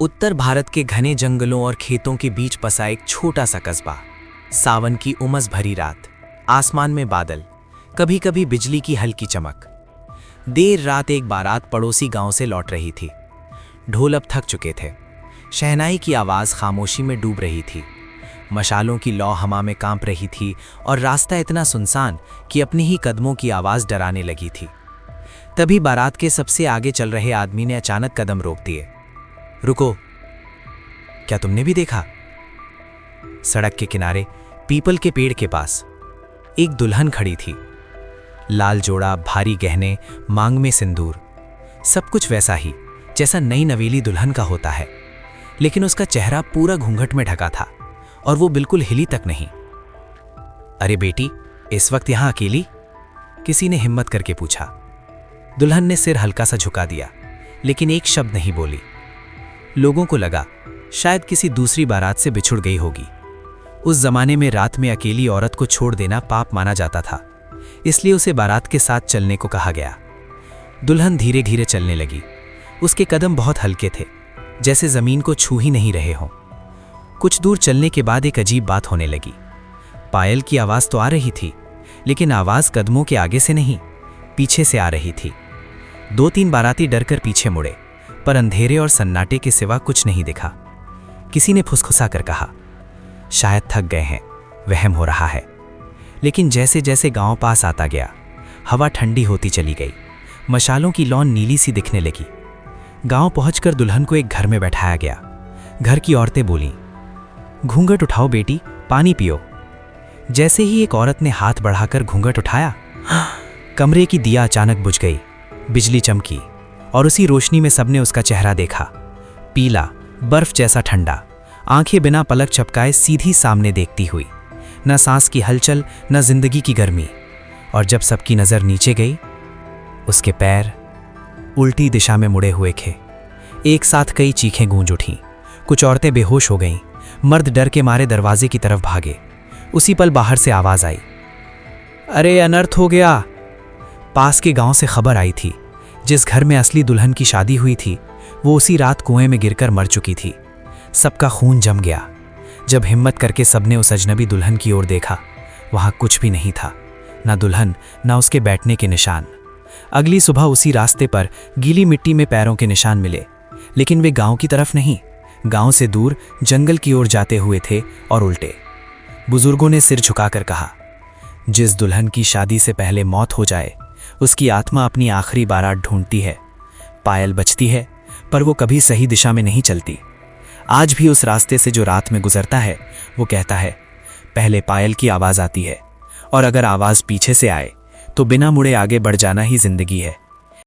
उत्तर भारत के घने जंगलों और खेतों के बीच बसा एक छोटा सा कस्बा। सावन की उमस भरी रात, आसमान में बादल, कभी कभी बिजली की हल्की चमक। देर रात एक बारात पड़ोसी गांव से लौट रही थी। ढोल अब थक चुके थे। शहनाई की आवाज़ खामोशी में डूब रही थी। मशालों की लौ हवा में कांप रही थी और रास्ता इतना सुनसान कि अपनी ही कदमों की आवाज़ डराने लगी थी। तभी बारात के सबसे आगे चल रहे आदमी ने अचानक कदम रोक दिए। रुको, क्या तुमने भी देखा? सड़क के किनारे पीपल के पेड़ के पास एक दुल्हन खड़ी थी। लाल जोड़ा, भारी गहने, मांग में सिंदूर, सब कुछ वैसा ही जैसा नई नवेली दुल्हन का होता है, लेकिन उसका चेहरा पूरा घूंघट में ढका था और वो बिल्कुल हिली तक नहीं। अरे बेटी, इस वक्त यहां अकेली? किसी ने हिम्मत करके पूछा। दुल्हन ने सिर हल्का सा झुका दिया, लेकिन एक शब्द नहीं बोली। लोगों को लगा शायद किसी दूसरी बारात से बिछुड़ गई होगी। उस जमाने में रात में अकेली औरत को छोड़ देना पाप माना जाता था, इसलिए उसे बारात के साथ चलने को कहा गया। दुल्हन धीरे धीरे चलने लगी। उसके कदम बहुत हल्के थे, जैसे जमीन को छू ही नहीं रहे हों। कुछ दूर चलने के बाद एक अजीब बात होने लगी। पायल की आवाज़ तो आ रही थी, लेकिन आवाज़ कदमों के आगे से नहीं, पीछे से आ रही थी। 2-3 बाराती डरकर पीछे मुड़े, पर अंधेरे और सन्नाटे के सिवा कुछ नहीं दिखा। किसी ने फुसफुसा कर कहा, शायद थक गए हैं, वहम हो रहा है। लेकिन जैसे जैसे गांव पास आता गया, हवा ठंडी होती चली गई। मशालों की लौन नीली सी दिखने लगी। गांव पहुंचकर दुल्हन को एक घर में बैठाया गया। घर की औरतें बोलीं, घूंघट उठाओ बेटी, पानी पियो। जैसे ही एक औरत ने हाथ बढ़ाकर घूंघट उठाया, कमरे की दिया अचानक बुझ गई। बिजली चमकी और उसी रोशनी में सबने उसका चेहरा देखा। पीला, बर्फ जैसा ठंडा, आंखें बिना पलक झपकाए सीधी सामने देखती हुई, न सांस की हलचल, न जिंदगी की गर्मी। और जब सबकी नज़र नीचे गई, उसके पैर उल्टी दिशा में मुड़े हुए थे। एक साथ कई चीखें गूंज उठीं। कुछ औरतें बेहोश हो गईं। मर्द डर के मारे दरवाजे की तरफ भागे। उसी पल बाहर से आवाज़ आई, अरे अनर्थ हो गया। पास के गांव से खबर आई थी, जिस घर में असली दुल्हन की शादी हुई थी, वो उसी रात कुएं में गिरकर मर चुकी थी। सबका खून जम गया। जब हिम्मत करके सबने उस अजनबी दुल्हन की ओर देखा, वहां कुछ भी नहीं था, ना दुल्हन, ना उसके बैठने के निशान। अगली सुबह उसी रास्ते पर गीली मिट्टी में पैरों के निशान मिले, लेकिन वे गांव की तरफ नहीं, गांव से दूर जंगल की ओर जाते हुए थे और उल्टे। बुजुर्गों ने सिर झुकाकर कहा, जिस दुल्हन की शादी से पहले मौत हो जाए, उसकी आत्मा अपनी आखिरी बारात ढूंढती है। पायल बचती है, पर वो कभी सही दिशा में नहीं चलती। आज भी उस रास्ते से जो रात में गुजरता है, वो कहता है, पहले पायल की आवाज़ आती है, और अगर आवाज़ पीछे से आए तो बिना मुड़े आगे बढ़ जाना ही जिंदगी है।